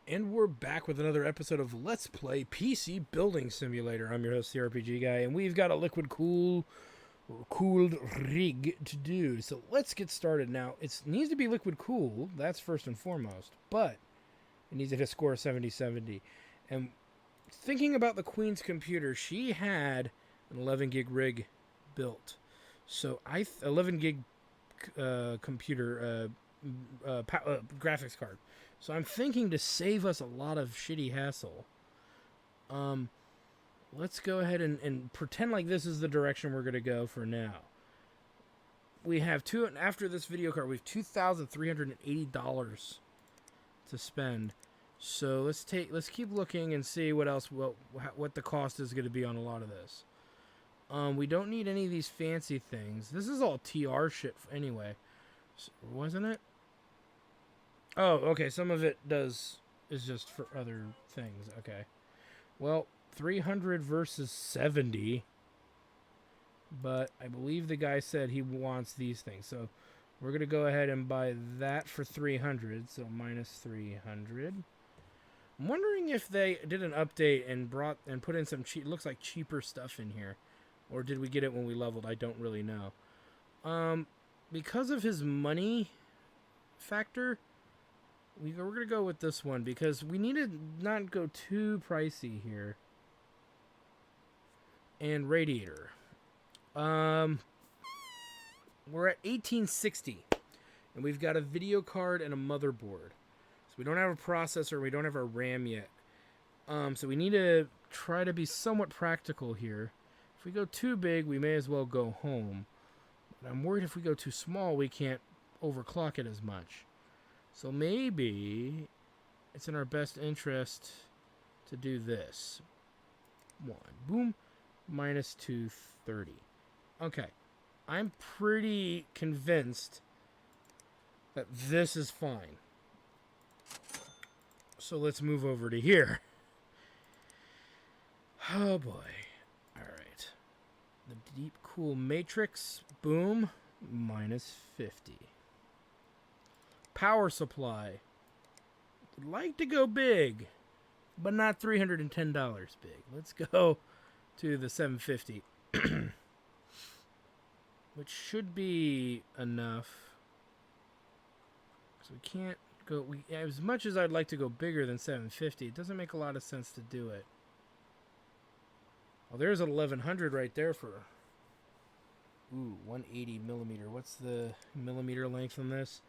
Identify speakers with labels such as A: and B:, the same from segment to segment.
A: And we're back with another episode of Let's Play PC Building Simulator. I'm your host, the RPG Guy, and we've got a cooled rig to do. So let's get started. Now, it needs to be liquid cooled, that's first and foremost, but it needs to hit a score of 70-70. And thinking about the Queen's computer, she had an 11 gig rig built. So 11 gig computer graphics card. So I'm thinking to save us a lot of shitty hassle. Let's go ahead and pretend like this is the direction we're going to go for now. We have after this video card, we have $2,380 to spend. So let's keep looking and see what else, what the cost is going to be on a lot of this. We don't need any of these fancy things. This is all TR shit anyway. Wasn't it? Oh, okay. Some of it is just for other things. Okay. Well, 300 versus 70. But I believe the guy said he wants these things. So we're going to go ahead and buy that for 300. So minus 300. I'm wondering if they did an update and put in some looks like cheaper stuff in here. Or did we get it when we leveled? I don't really know. Because of his money factor, we're going to go with this one because we need to not go too pricey here. And radiator. We're at 1860. And we've got a video card and a motherboard. So we don't have a processor. We don't have our RAM yet. So we need to try to be somewhat practical here. If we go too big, we may as well go home. But I'm worried if we go too small, we can't overclock it as much. So maybe it's in our best interest to do this. Boom. Minus 230. Okay. I'm pretty convinced that this is fine. So let's move over to here. Oh boy. Alright. The deep cool matrix. Boom. Minus 50. Power supply. Would like to go big, but not $310 big. Let's go to the 750. Which should be enough. So we can't go... as much as I'd like to go bigger than 750, it doesn't make a lot of sense to do it. Well, there's an 1100 right there for... Ooh, 180 millimeter. What's the millimeter length on this?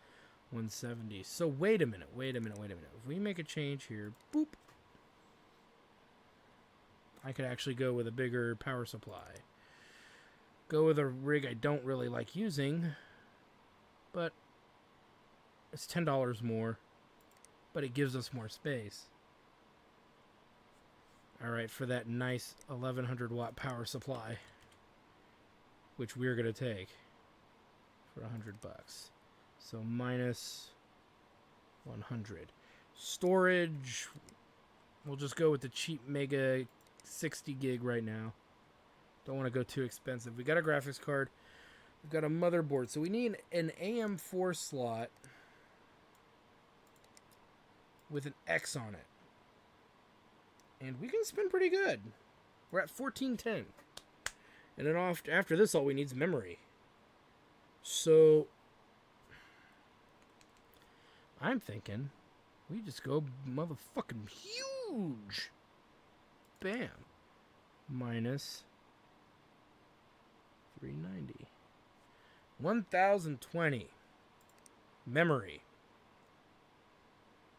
A: 170. So wait a minute. If we make a change here, boop, I could actually go with a bigger power supply. Go with a rig I don't really like using, but it's $10 more, but it gives us more space. Alright, for that nice 1100 watt power supply, which we're going to take for $100. So minus 100. Storage, we'll just go with the cheap Mega 60 gig right now. Don't want to go too expensive. We got a graphics card. We've got a motherboard. So we need an AM4 slot with an X on it. And we can spin pretty good. We're at 1410. And then after this, all we need is memory. So I'm thinking we just go motherfucking huge. Bam. Minus 390. 1020. Memory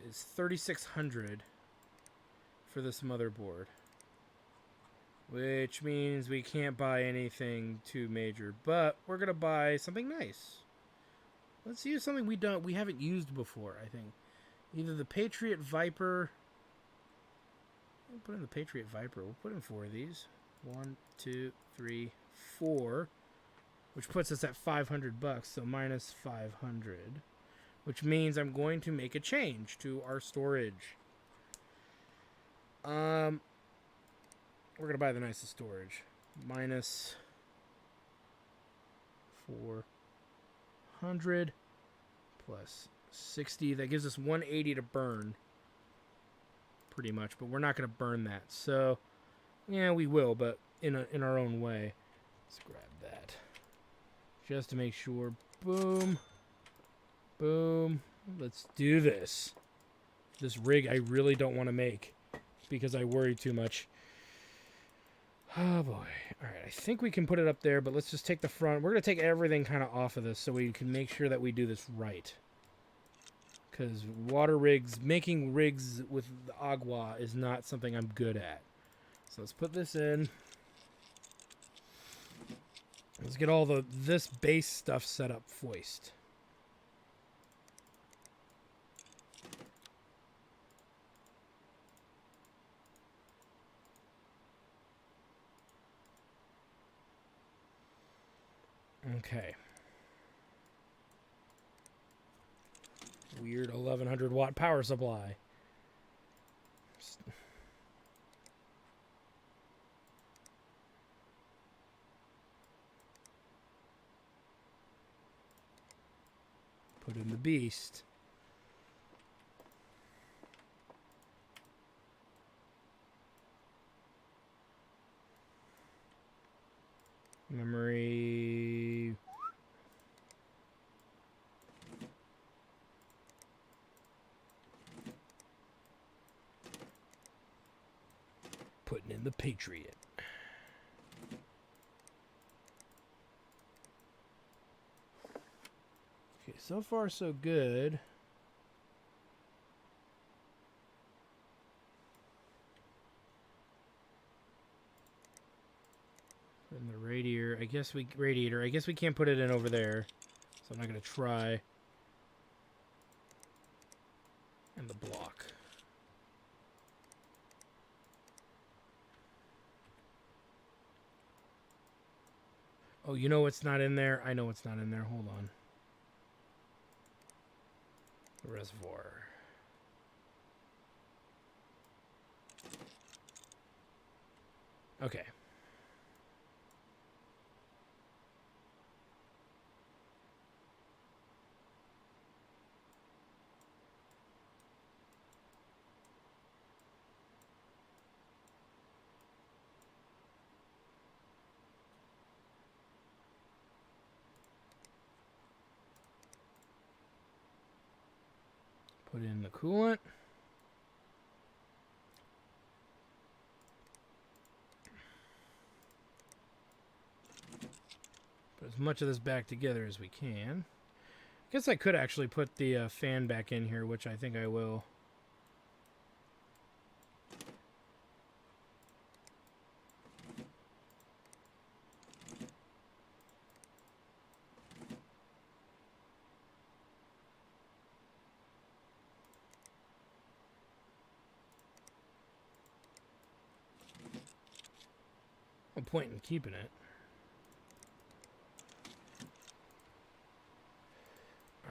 A: is 3600 for this motherboard. Which means we can't buy anything too major. But we're going to buy something nice. Let's use something we haven't used before, I think. Either the Patriot Viper. We'll put in the Patriot Viper. We'll put in 4 of these. 1, 2, 3, 4. Which puts us at $500. So minus 500. Which means I'm going to make a change to our storage. We're going to buy the nicest storage. Minus 400 plus 60. That gives us 180 to burn. pretty much, but we're not going to burn that. So, yeah, we will, but in our own way. Let's grab that. Just to make sure. Boom. Boom. Let's do this. This rig I really don't want to make because I worry too much. Oh, boy. All right, I think we can put it up there, but let's just take the front. We're going to take everything kind of off of this so we can make sure that we do this right. Because water rigs, making rigs with the agua is not something I'm good at. So let's put this in. Let's get all this base stuff set up first. Okay. Weird 1100 watt power supply. Put in the beast. Memory. Putting in the Patriot. Okay, so far so good. In the radiator, I guess we can't put it in over there, so I'm not gonna try. And the block. Oh, you know what's not in there? I know what's not in there. Hold on. The reservoir. Okay. Put in the coolant. Put as much of this back together as we can. I guess I could actually put the fan back in here, which I think I will. No point in keeping it.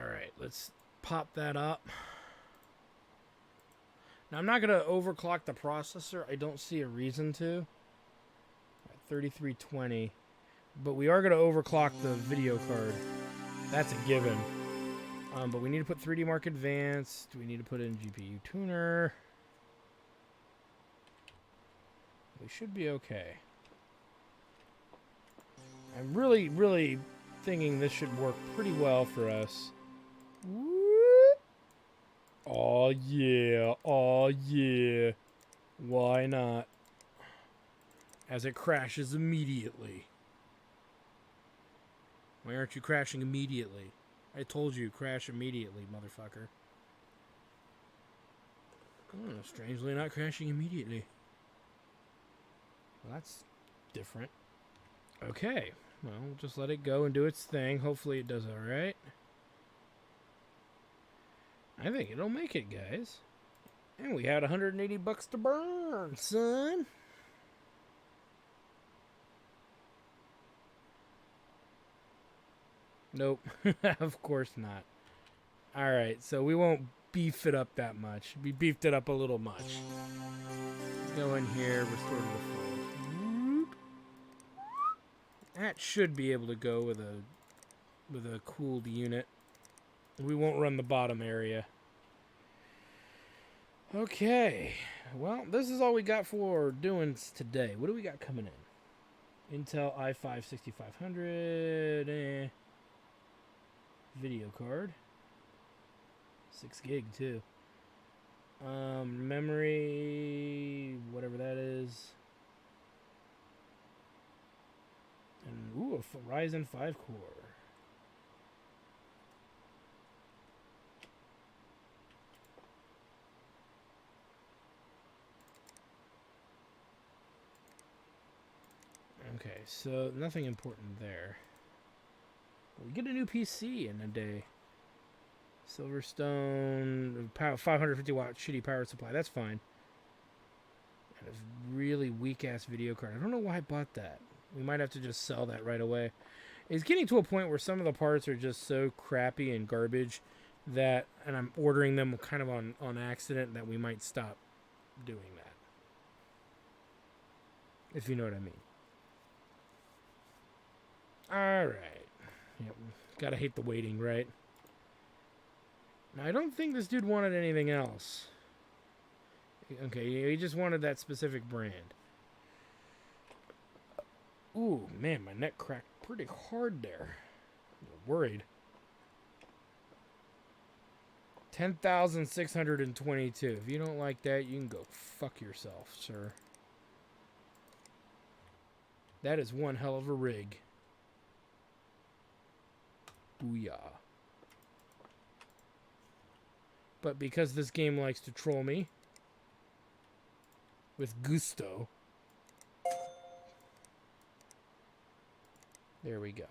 A: Alright, let's pop that up. Now, I'm not going to overclock the processor. I don't see a reason to. At 3320. But we are going to overclock the video card. That's a given. But we need to put 3D Mark Advanced. We need to put in GPU Tuner. We should be okay. I'm really, really thinking this should work pretty well for us. Oh yeah, oh yeah. Why not? As it crashes immediately. Why aren't you crashing immediately? I told you, crash immediately, motherfucker. Oh, strangely not crashing immediately. Well, that's different. Okay, well, we'll just let it go and do its thing. Hopefully it does alright. I think it'll make it, guys. And we had 180 bucks to burn, son. Nope. Of course not. Alright, so we won't beef it up that much. We beefed it up a little much. Let's go in here, restore to default. That should be able to go with a cooled unit. We won't run the bottom area. Okay. Well, this is all we got for doing today. What do we got coming in? Intel i5 6500. Video card. 6 gig, too. Memory, whatever that is. And, ooh, a Ryzen 5 core. Okay, so nothing important there. We get a new PC in a day. Silverstone, 550 watt shitty power supply. That's fine. And a really weak ass video card. I don't know why I bought that. We might have to just sell that right away. It's getting to a point where some of the parts are just so crappy and garbage that, and I'm ordering them kind of on accident, that we might stop doing that. If you know what I mean. Alright. Yep. Gotta hate the waiting, right? Now, I don't think this dude wanted anything else. Okay, he just wanted that specific brand. Ooh, man, my neck cracked pretty hard there. I'm worried. 10,622. If you don't like that, you can go fuck yourself, sir. That is one hell of a rig. Booyah. But because this game likes to troll me with gusto, there we go.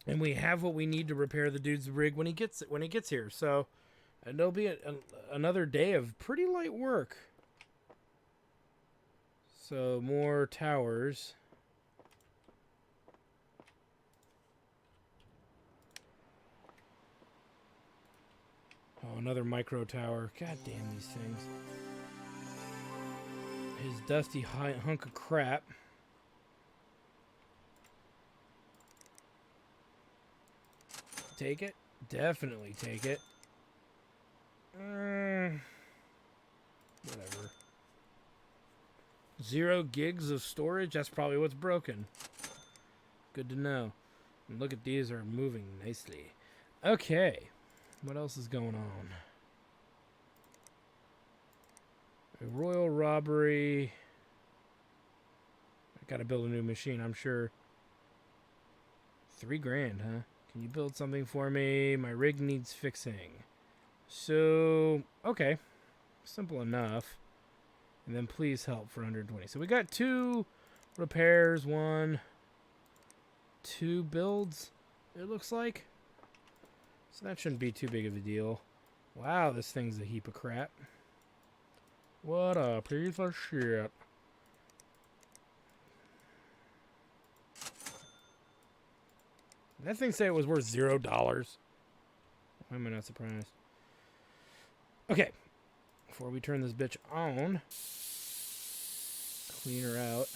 A: And we have what we need to repair the dude's rig when he gets here. So, and it'll be another day of pretty light work. So more towers. Oh, another micro tower. God damn these things. His dusty hunk of crap. Take it. Definitely take it. Whatever. 0 gigs of storage? That's probably what's broken. Good to know. And look at these are moving nicely. Okay. What else is going on? A royal robbery. I gotta build a new machine, I'm sure. $3,000, huh? Can you build something for me? My rig needs fixing. So, okay. Simple enough. And then please help for 120. So we got 2 repairs, 2 builds, it looks like. So that shouldn't be too big of a deal. Wow, this thing's a heap of crap. What a piece of shit. Did that thing say it was worth $0? Why am I not surprised? Okay. Before we turn this bitch on, clean her out.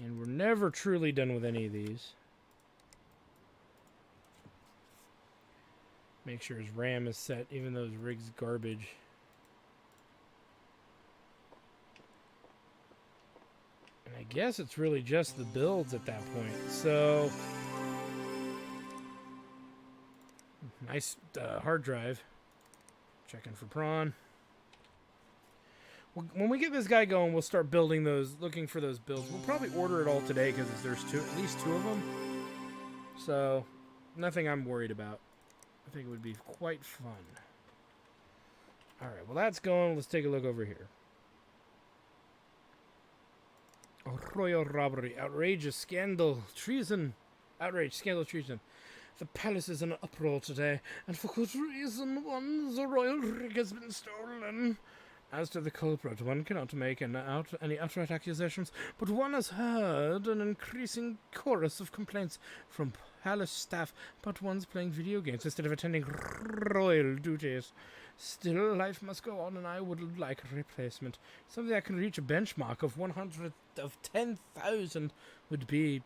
A: And we're never truly done with any of these. Make sure his RAM is set, even though his rig's garbage. And I guess it's really just the builds at that point. So, nice hard drive. Checking for prawn. When we get this guy going, we'll start building those, looking for those builds. We'll probably order it all today because there's at least 2 of them. So, nothing I'm worried about. I think it would be quite fun. Alright, well that's going. Let's take a look over here. Royal robbery, outrageous, scandal, treason. Outrage, scandal, treason. The palace is in an uproar today, and for good reason. The royal rig has been stolen. As to the culprit, one cannot make any outright accusations, but one has heard an increasing chorus of complaints from palace staff about one's playing video games instead of attending royal duties. Still, life must go on, and I would like a replacement. Something that can reach a benchmark of 10,000 would be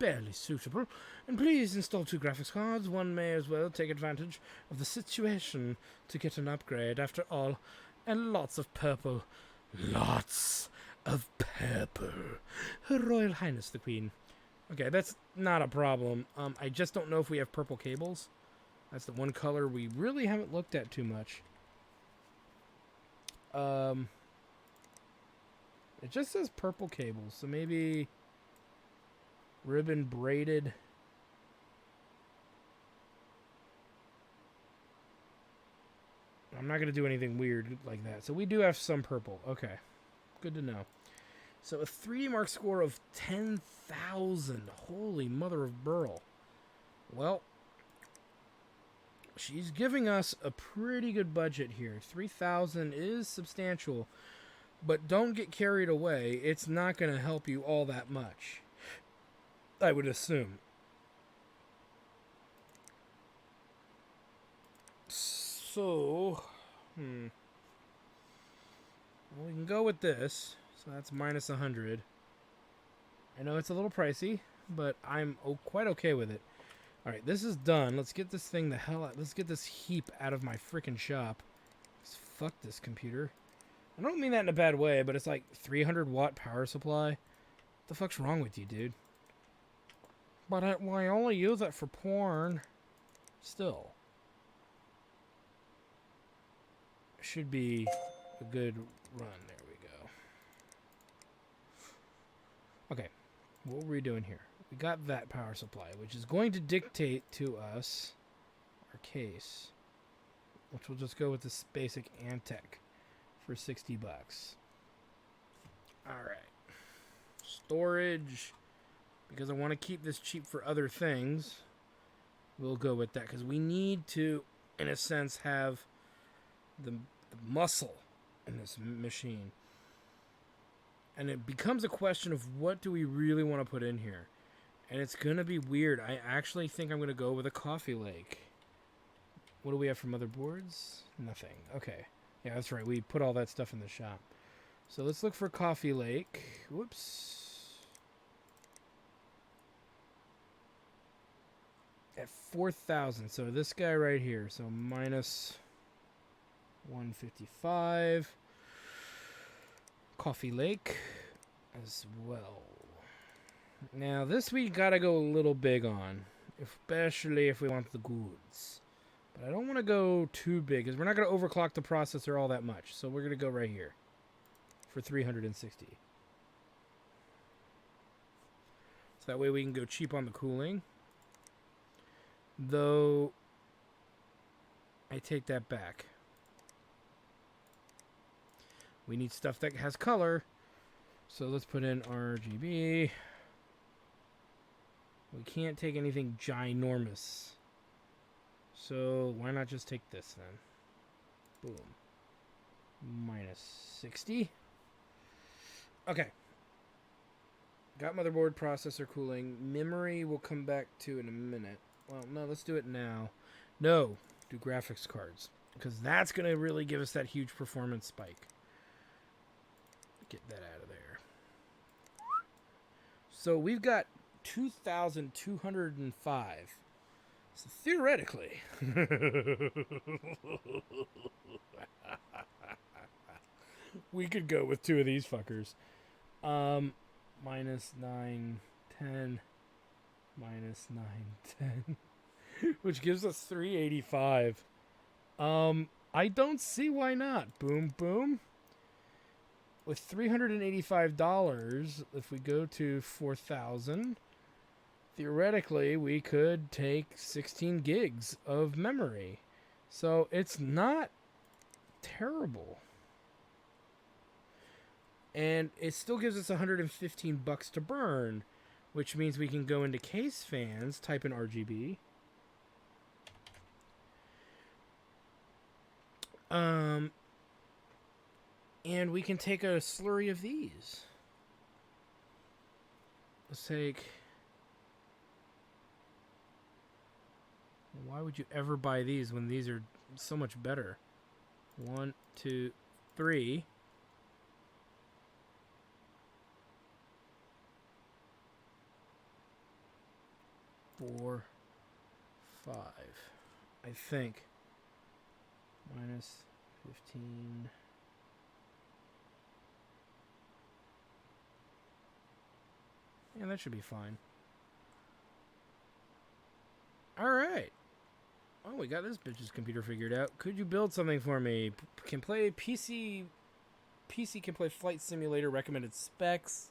A: barely suitable. And please install 2 graphics cards. One may as well take advantage of the situation to get an upgrade. After all, and lots of purple. Lots of purple. Her Royal Highness the Queen. Okay, that's not a problem. I just don't know if we have purple cables. That's the one color we really haven't looked at too much. It just says purple cables, so maybe ribbon braided. I'm not going to do anything weird like that. So we do have some purple. Okay. Good to know. So a 3D Mark score of 10,000. Holy mother of Burl. Well, she's giving us a pretty good budget here. 3,000 is substantial. But don't get carried away. It's not going to help you all that much, I would assume. So, well, we can go with this. So that's minus 100. I know it's a little pricey, but I'm quite okay with it. All right, this is done. Let's get this thing the hell out. Let's get this heap out of my freaking shop. Fuck this computer. I don't mean that in a bad way, but it's like 300 watt power supply. What the fuck's wrong with you, dude? But I only use it for porn. Still. Should be a good run. There we go. Okay. What were we doing here? We got that power supply, which is going to dictate to us our case, which we'll just go with this basic Antec for 60 bucks. All right. Storage, because I want to keep this cheap for other things. We'll go with that because we need to, in a sense, have the muscle in this machine. And it becomes a question of what do we really want to put in here. And it's going to be weird. I actually think I'm going to go with a Coffee Lake. What do we have for motherboards? Nothing. Okay. Yeah, that's right. We put all that stuff in the shop. So let's look for Coffee Lake. Whoops. At 4,000. So this guy right here. So minus 155. Coffee Lake as well. Now this we gotta go a little big on, especially if we want the goods. But I don't want to go too big because we're not going to overclock the processor all that much. So we're going to go right here for 360. So that way we can go cheap on the cooling. Though I take that back. We need stuff that has color. So let's put in RGB. We can't take anything ginormous. So why not just take this then? Boom. Minus 60. Okay. Got motherboard, processor, cooling. Memory we'll come back to in a minute. Well, no, let's do it now. No, do graphics cards. Because that's going to really give us that huge performance spike. Get that out of there. So we've got 2,205. So theoretically, we could go with 2 of these fuckers. Minus 9, 10, minus 9, 10, which gives us 385. I don't see why not. Boom, boom. With $385, if we go to 4,000, theoretically, we could take 16 gigs of memory. So it's not terrible. And it still gives us 115 bucks to burn, which means we can go into case fans, type in RGB, And we can take a slurry of these. Let's take... Why would you ever buy these when these are so much better? 1, 2, 3. Four, 5. I think. Minus 15. Yeah, that should be fine. Alright. Oh, we got this bitch's computer figured out. Could you build something for me? Can play PC... PC can play Flight Simulator recommended specs.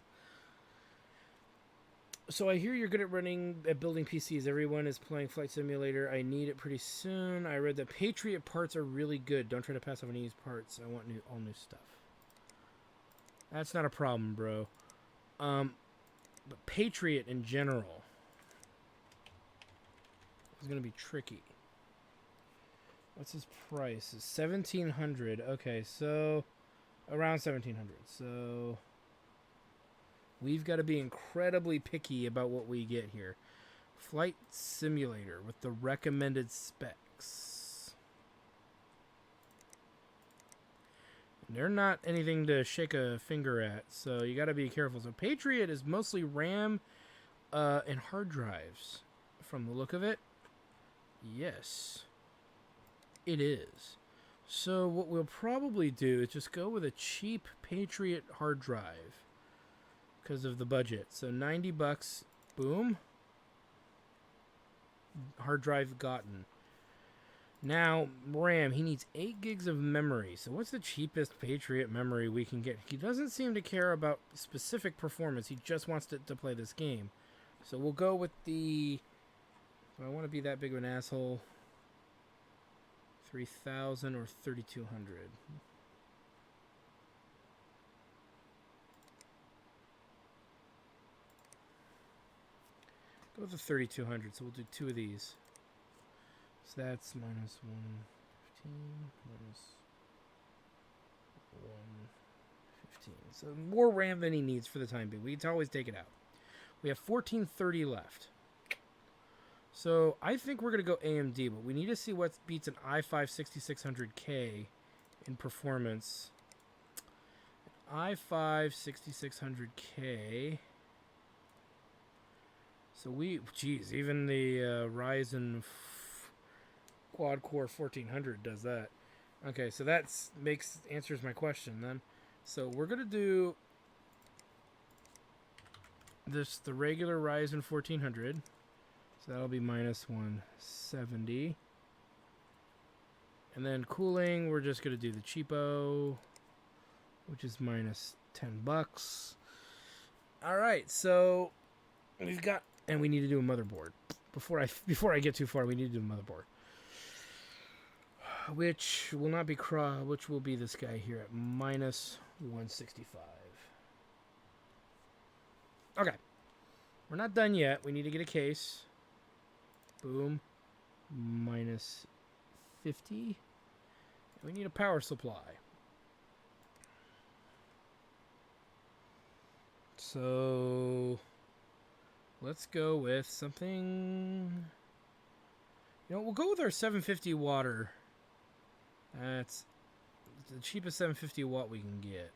A: So I hear you're good at building PCs. Everyone is playing Flight Simulator. I need it pretty soon. I read that Patriot parts are really good. Don't try to pass off any used parts. I want all new stuff. That's not a problem, bro. But Patriot in general is going to be tricky. What's his price? It's 1,700. Okay, so around 1,700. So we've got to be incredibly picky about what we get here. Flight Simulator with the recommended specs. They're not anything to shake a finger at, so you got to be careful. So Patriot is mostly RAM and hard drives. From the look of it, yes, it is. So what we'll probably do is just go with a cheap Patriot hard drive because of the budget. So $90, boom. Hard drive gotten. Now, RAM, he needs 8 gigs of memory. So what's the cheapest Patriot memory we can get? He doesn't seem to care about specific performance. He just wants to play this game. So we'll go with the... Do I want to be that big of an asshole? 3,000 or 3,200? Go with the 3,200, so we'll do 2 of these. So that's minus 115, minus 115. So more RAM than he needs for the time being. We can always take it out. We have 1430 left. So I think we're going to go AMD, but we need to see what beats an i5 6600K in performance. i5 6600K. So geez, even the Ryzen quad-core 1400 does that. Okay, so that answers my question then. So we're going to do the regular Ryzen 1400. So that'll be minus 170. And then cooling, we're just going to do the cheapo, which is minus $10. All right, so we've got, and we need to do a motherboard. Before I get too far, we need to do a motherboard. Which will not be which will be this guy here at minus 165. Okay. We're not done yet. We need to get a case. Boom. Minus 50. We need a power supply. So let's go with something. You know, we'll go with our 750 water. That's the cheapest 750 watt we can get.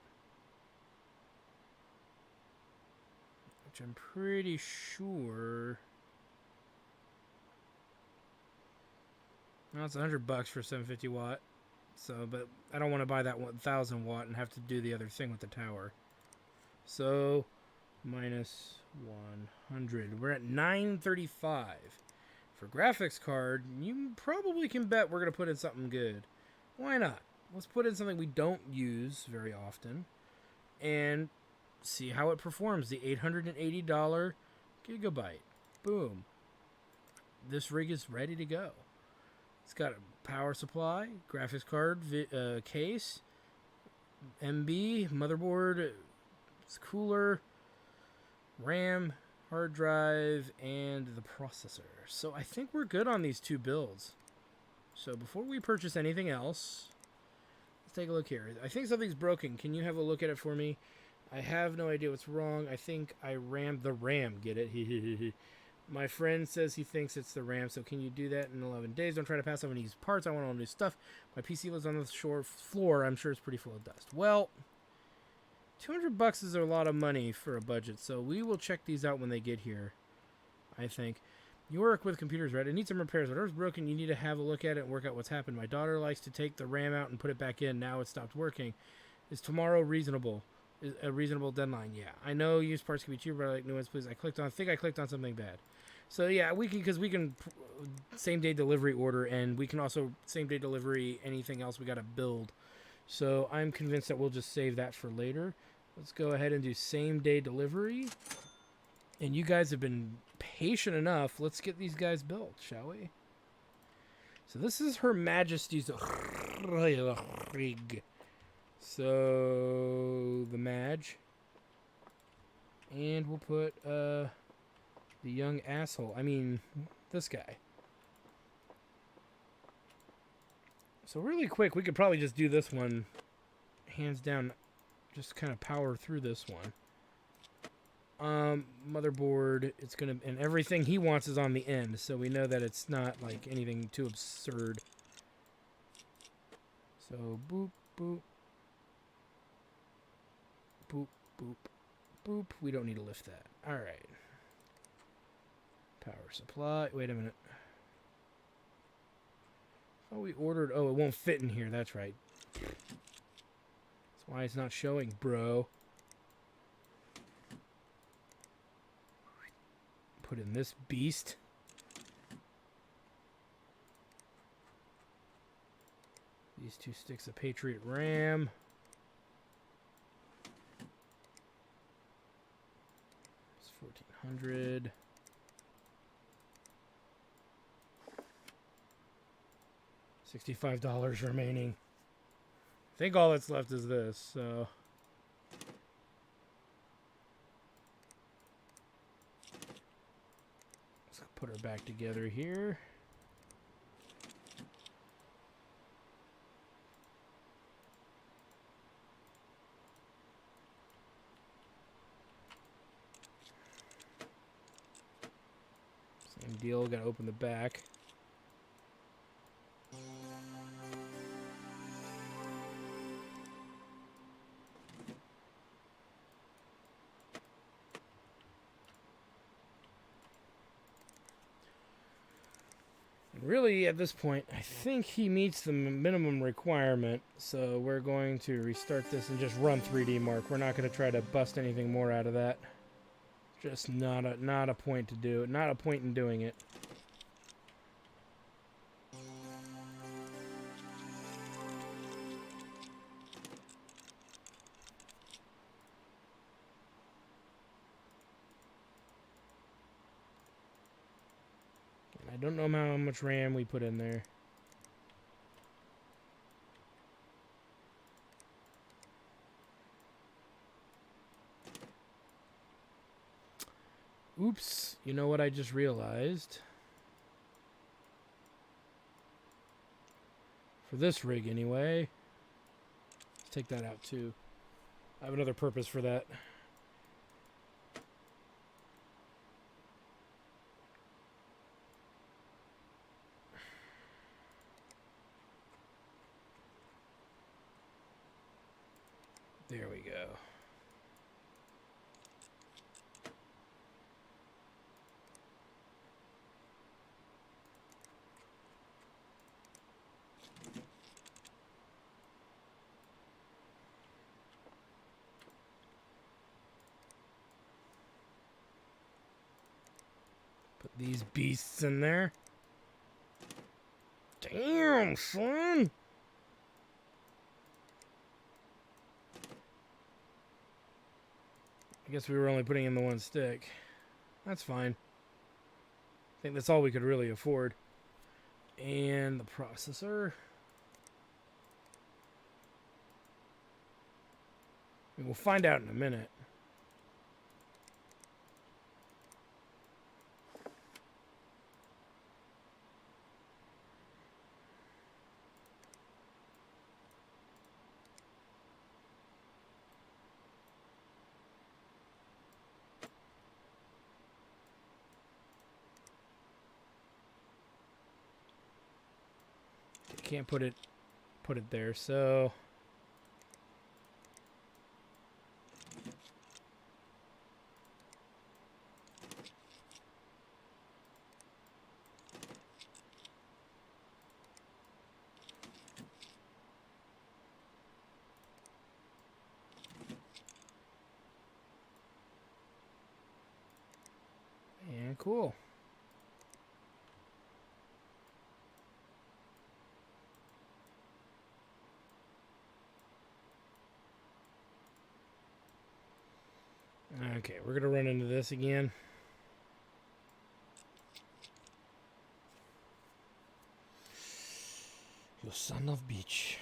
A: Which I'm pretty sure. Well, it's $100 for 750 watt. So, but I don't want to buy that 1,000 watt and have to do the other thing with the tower. So, minus 100. We're at 935. For graphics card, you probably can bet we're going to put in something good. Why not? Let's put in something we don't use very often and see how it performs. The $880 Gigabyte. Boom. This rig is ready to go. It's got a power supply, graphics card, case, MB, motherboard, cooler, RAM, hard drive, and the processor. So I think we're good on these 2 builds. So before we purchase anything else, take a look here. I think something's broken. Can you have a look at it for me? I have no idea what's wrong. I think I rammed the RAM. Get it? My friend says he thinks it's the RAM, so can you do that in 11 days? Don't try to pass on any parts. I want all new stuff. My PC lives on the floor. I'm sure it's pretty full of dust. Well, $200 is a lot of money for a budget, so we will check these out when they get here, I think. You work with computers, right? It needs some repairs. Whatever's broken, you need to have a look at it and work out what's happened. My daughter likes to take the RAM out and put it back in. Now it stopped working. Is tomorrow reasonable? Is a reasonable deadline? Yeah. I know used parts can be cheaper, but I like new ones, please. I think I clicked on something bad. So yeah, we can same day delivery order, and we can also same day delivery anything else we got to build. So I'm convinced that we'll just save that for later. Let's go ahead and do same day delivery. And you guys have been patient enough. Let's get these guys built, shall we? So this is Her Majesty's rig. So the Madge. And we'll put the young asshole. I mean, this guy. So really quick, we could probably just do this one. Hands down. Just kind of power through this one. Motherboard, it's gonna, and everything he wants is on the end, so we know that it's not like anything too absurd. So boop, boop, boop, boop, boop. We don't need to lift that. All right. Power supply. Wait a minute. Oh, we ordered. Oh, it won't fit in here. That's right. That's why it's not showing, bro. Put in this beast. These 2 sticks of Patriot RAM. It's 1400. $65 remaining. I think all that's left is this, so. Put her back together here. Same deal, gotta open the back. Really, at this point, I think he meets the minimum requirement, so we're going to restart this and just run 3D Mark. We're not going to try to bust anything more out of that. Just not a point to do. Not a point in doing it. I don't know how much RAM we put in there. Oops, you know what I just realized? For this rig anyway. Let's take that out too. I have another purpose for that. There we go. Put these beasts in there. Damn, son! I guess we were only putting in the 1 stick. That's fine. I think that's all we could really afford. And the processor. We'll find out in a minute. can't put it there. So and cool. Okay, we're gonna run into this again. You son of a bitch.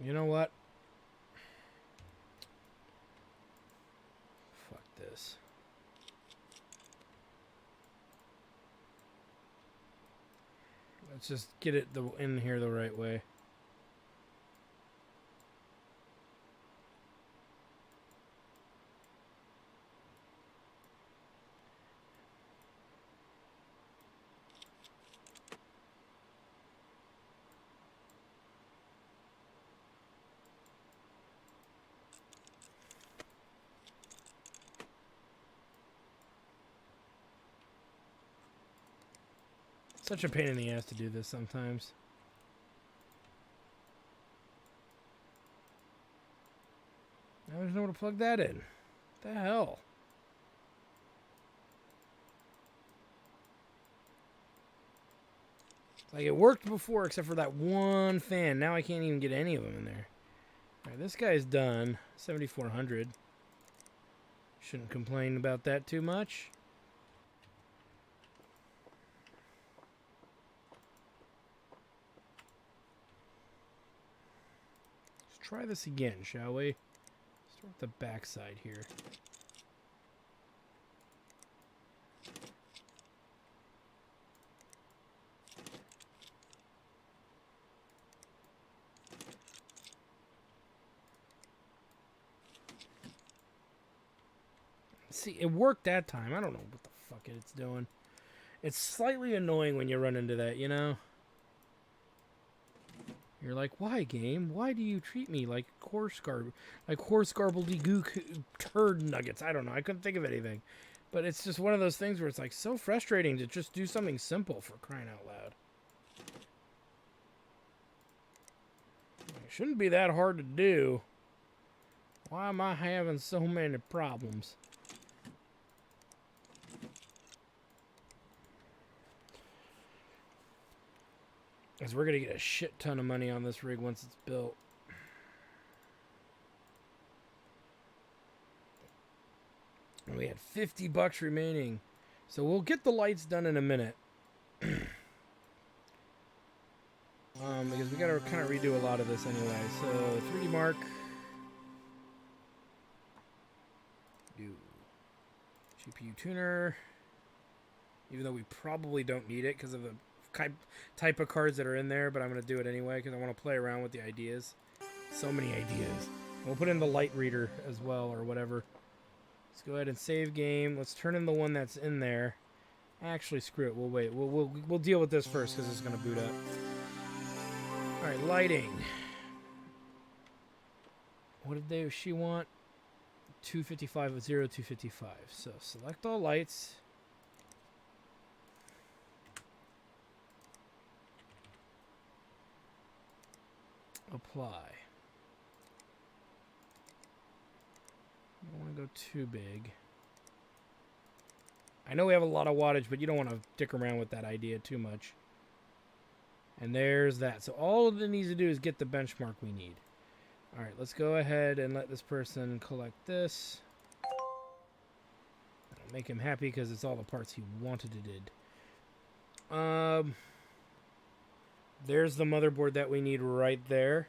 A: You know what? Fuck this. Let's just get it in here the right way. Such a pain in the ass to do this sometimes. Now there's nowhere to plug that in. What the hell? Like, it worked before except for that one fan. Now I can't even get any of them in there. Alright, this guy's done. 7,400. Shouldn't complain about that too much. Let's try this again, shall we? Start with the back side here. See, it worked that time. I don't know what the fuck it's doing. It's slightly annoying when you run into that, you know? You're like, why, game? Why do you treat me like horse garbledy-gook turd nuggets? I don't know. I couldn't think of anything. But it's just one of those things where it's like so frustrating to just do something simple, for crying out loud. It shouldn't be that hard to do. Why am I having so many problems? Because we're going to get a shit ton of money on this rig once it's built. And we had $50 remaining. So we'll get the lights done in a minute. Because we got to kind of redo a lot of this anyway. So 3D Mark. Do GPU tuner. Even though we probably don't need it because of the type of cards that are in there, but I'm going to do it anyway because I want to play around with the ideas. So many ideas. We'll put in the light reader as well or whatever. Let's go ahead and save game. Let's turn in the one that's in there. Actually, screw it. We'll wait. We'll deal with this first because it's going to boot up. All right, lighting. What did she want? 255 with 255. So select all lights. Apply. I don't want to go too big. I know we have a lot of wattage, but you don't want to dick around with that idea too much. And there's that. So all it needs to do is get the benchmark we need. All right, let's go ahead and let this person collect this. That'll make him happy because it's all the parts he wanted it did. There's the motherboard that we need right there.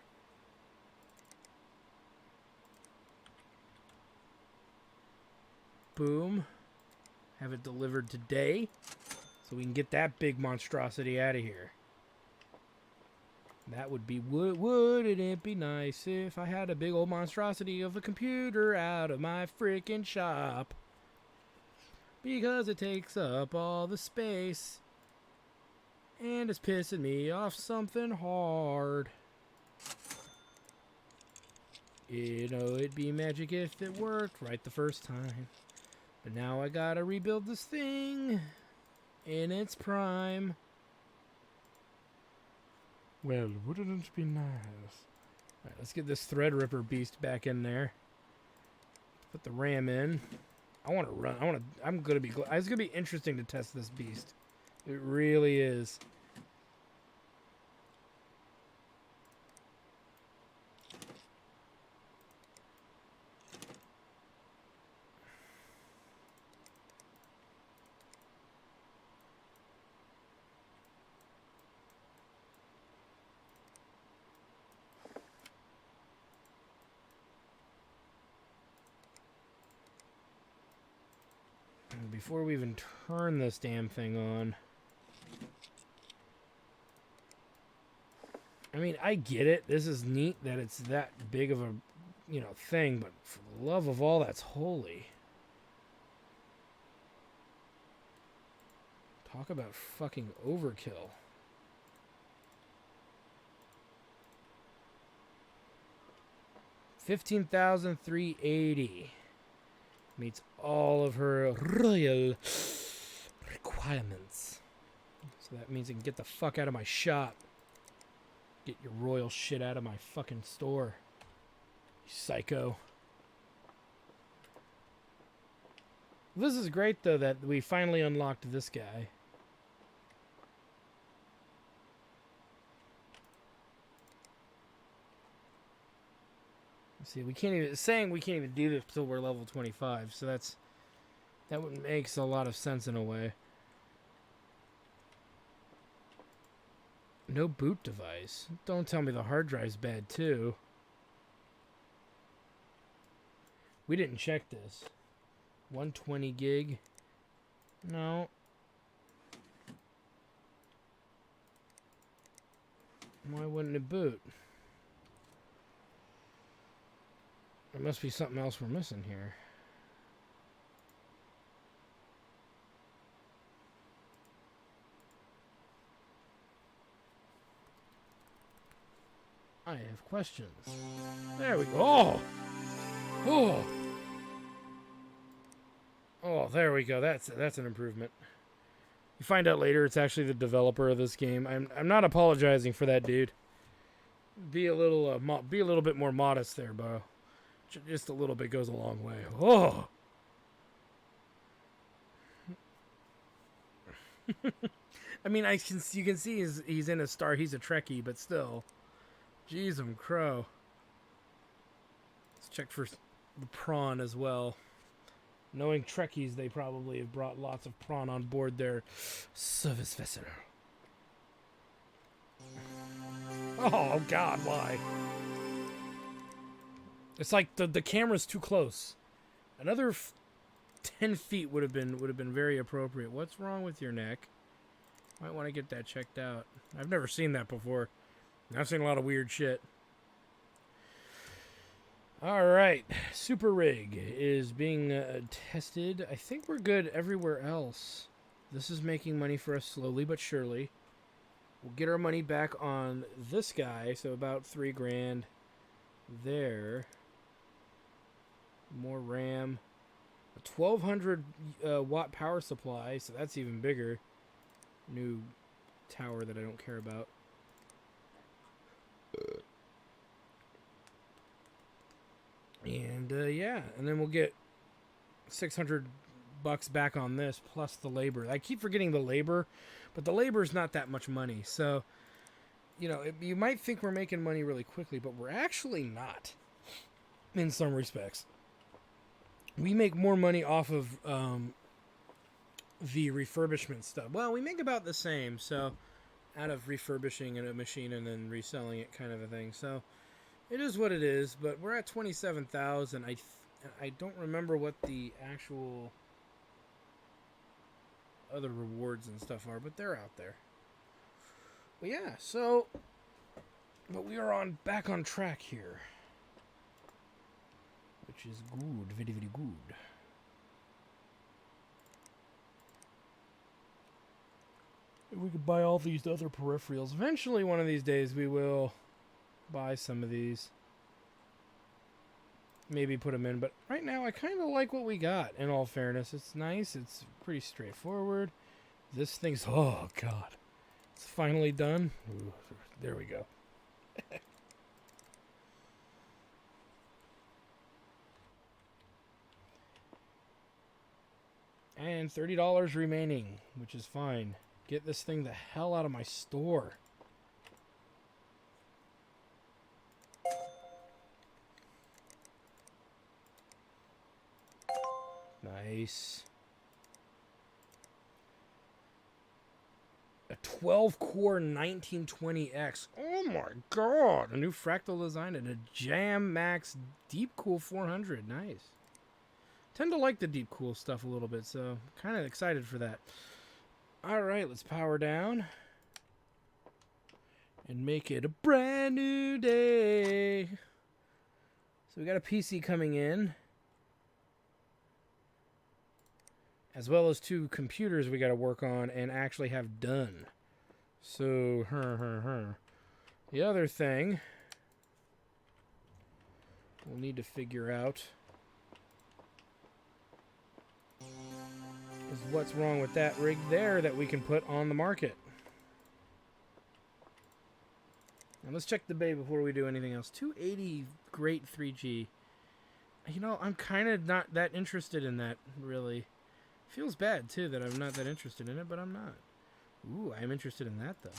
A: Boom. Have it delivered today so we can get that big monstrosity out of here. That would be, wouldn't it be nice if I had a big old monstrosity of a computer out of my freaking shop? Because it takes up all the space. And it's pissing me off something hard. You know, it'd be magic if it worked right the first time. But now I gotta rebuild this thing in its prime. Well, wouldn't it be nice? Alright, let's get this Threadripper beast back in there. Put the RAM in. I'm gonna be, it's gonna be interesting to test this beast. It really is. And before we even turn this damn thing on, I mean, I get it. This is neat that it's that big of a, you know, thing, but for the love of all that's holy. Talk about fucking overkill. $15,380 meets all of her royal requirements. So that means I can get the fuck out of my shop. Get your royal shit out of my fucking store. You psycho. This is great, though, that we finally unlocked this guy. See, we can't even, it's saying we can't even do this until we're level 25, so that makes a lot of sense in a way. No boot device. Don't tell me the hard drive's bad, too. We didn't check this. 120 gig. No. Why wouldn't it boot? There must be something else we're missing here. I have questions. There we go. Oh! Oh! Oh, there we go. That's an improvement. You find out later it's actually the developer of this game. I'm not apologizing for that, dude. Be a little bit more modest there, bro. Just a little bit goes a long way. Oh. I mean, you can see he's in a star. He's a Trekkie, but still. Jeez, crow. Let's check for the prawn as well. Knowing Trekkies, they probably have brought lots of prawn on board their service vessel. Oh God, why? It's like the camera's too close. Another 10 feet would have been very appropriate. What's wrong with your neck? Might want to get that checked out. I've never seen that before. I've seen a lot of weird shit. Alright, Super Rig is being tested. I think we're good everywhere else. This is making money for us slowly but surely. We'll get our money back on this guy, so about $3,000 there. More RAM. A 1200 watt power supply, so that's even bigger. New tower that I don't care about. And yeah, and then we'll get $600 back on this plus the labor. I keep forgetting the labor, but the labor is not that much money. So, you know, you might think we're making money really quickly, but we're actually not in some respects. We make more money off of the refurbishment stuff. Well, we make about the same. So out of refurbishing a machine and then reselling it, kind of a thing. So it is what it is. But we're at 27,000. I don't remember what the actual other rewards and stuff are, but they're out there. But yeah, so but we are back on track here, which is good, very very good. We could buy all these other peripherals. Eventually, one of these days, we will buy some of these. Maybe put them in, but right now I kind of like what we got, in all fairness. It's nice, it's pretty straightforward. This thing's, oh god. It's finally done. Ooh, there we go. And $30 remaining, which is fine. Get this thing the hell out of my store. Nice. A 12-core 1920X. Oh my god. A new fractal design and a Jam Max Deep Cool 400. Nice. Tend to like the Deep Cool stuff a little bit, so kind of excited for that. Alright, let's power down. And make it a brand new day. So we got a PC coming in. As well as 2 computers we got to work on and actually have done. So, the other thing we'll need to figure out is what's wrong with that rig there that we can put on the market. And let's check the bay before we do anything else. 280 great 3G. You know, I'm kind of not that interested in that, really. Feels bad, too, that I'm not that interested in it, but I'm not. Ooh, I'm interested in that, though.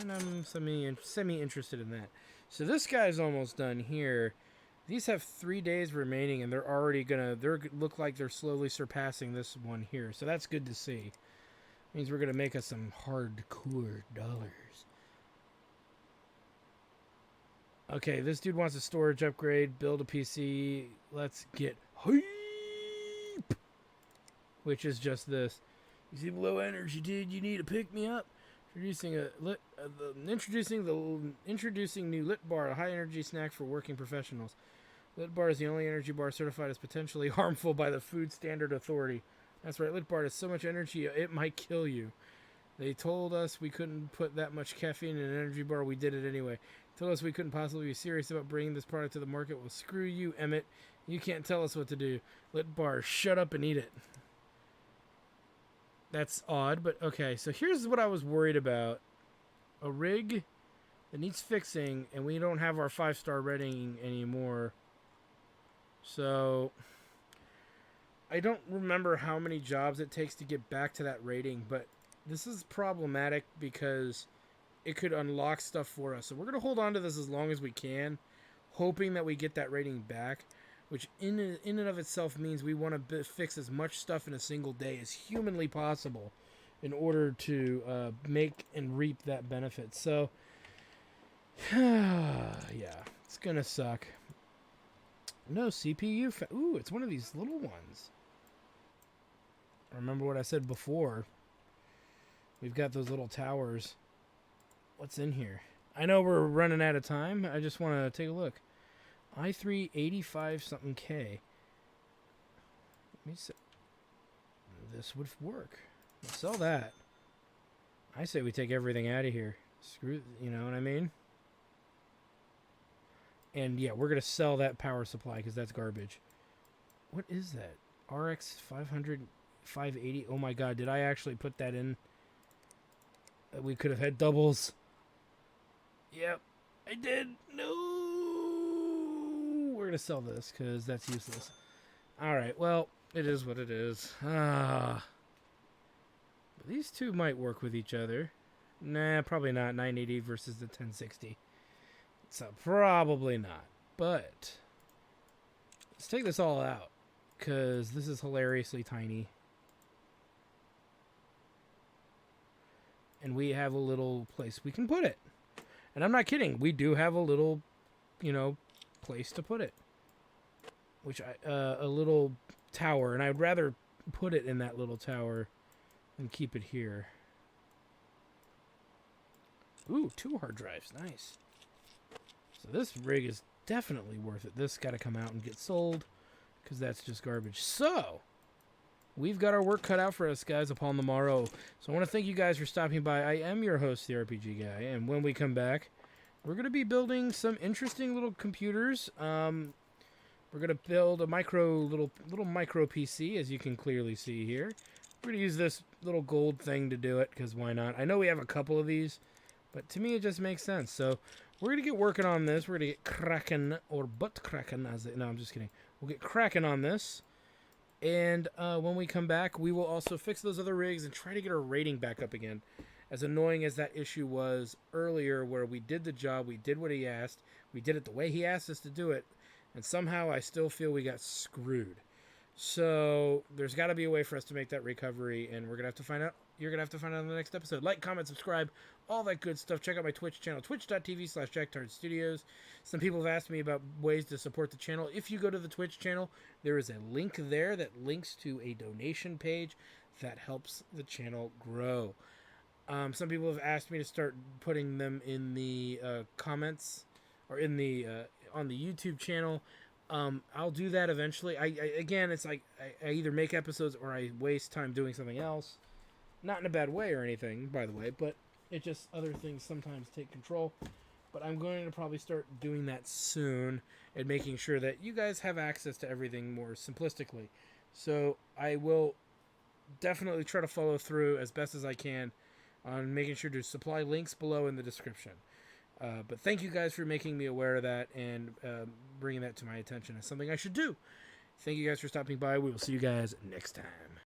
A: And I'm semi-interested in that. So this guy's almost done here. These have 3 days remaining, and they're already look like they're slowly surpassing this one here. So that's good to see. Means we're gonna make us some hardcore dollars. Okay, this dude wants a storage upgrade, build a PC. Let's get hype! Which is just this. You seem low energy, dude. You need to pick me up. Introducing new Lit Bar, a high energy snack for working professionals. Lit Bar is the only energy bar certified as potentially harmful by the Food Standard Authority. That's right, Lit Bar has so much energy it might kill you. They told us we couldn't put that much caffeine in an energy bar. We did it anyway. Told us we couldn't possibly be serious about bringing this product to the market. Well, screw you, Emmett. You can't tell us what to do. Lit Bar, shut up and eat it. That's odd, but okay. So here's what I was worried about. A rig that needs fixing, and we don't have our 5-star rating anymore. So I don't remember how many jobs it takes to get back to that rating, but this is problematic because it could unlock stuff for us. So we're going to hold on to this as long as we can, hoping that we get that rating back, which in and of itself means we want to fix as much stuff in a single day as humanly possible in order to make and reap that benefit. So, yeah, it's going to suck. No CPU. Ooh, it's one of these little ones. Remember what I said before. We've got those little towers. What's in here? I know we're running out of time. I just want to take a look. i3 85 something K. Let me see. This would work. We'll sell that. I say we take everything out of here. Screw, you know what I mean? And yeah, we're going to sell that power supply because that's garbage. What is that? RX 500, 580. Oh my god, did I actually put that in? We could have had doubles. Yep, I did. No! We're going to sell this because that's useless. Alright, well, it is what it is. But these two might work with each other. Nah, probably not. 980 versus the 1060. So probably not. But let's take this all out because this is hilariously tiny. and we have a little place we can put it. And I'm not kidding. We do have a little, place to put it. A little tower, and I'd rather put it in that little tower than keep it here. Ooh, 2 hard drives. Nice. So this rig is definitely worth it. This got to come out and get sold because that's just garbage. So, we've got our work cut out for us, guys, upon the morrow. So I want to thank you guys for stopping by. I am your host, the RPG Guy, and when we come back, we're going to be building some interesting little computers. We're going to build a little micro PC, as you can clearly see here. We're going to use this little gold thing to do it, because why not? I know we have a couple of these, but to me it just makes sense. So we're going to get working on this. We're going to get cracking, or butt cracking, no, I'm just kidding. We'll get cracking on this. And when we come back, we will also fix those other rigs and try to get our rating back up again. As annoying as that issue was earlier, where we did the job, we did what he asked, we did it the way he asked us to do it, and somehow I still feel we got screwed. So there's got to be a way for us to make that recovery, and we're going to have to find out. You're going to have to find out in the next episode. Like, comment, subscribe, all that good stuff. Check out my Twitch channel, twitch.tv/JackTardStudios. Some people have asked me about ways to support the channel. If you go to the Twitch channel, there is a link there that links to a donation page that helps the channel grow. Some people have asked me to start putting them in the comments or in the on the YouTube channel. I'll do that eventually. Again, it's like I either make episodes or I waste time doing something else. Not in a bad way or anything, by the way, but it just other things sometimes take control. But I'm going to probably start doing that soon and making sure that you guys have access to everything more simplistically. So I will definitely try to follow through as best as I can on making sure to supply links below in the description. But thank you guys for making me aware of that and bringing that to my attention as something I should do. Thank you guys for stopping by. We will see you guys next time.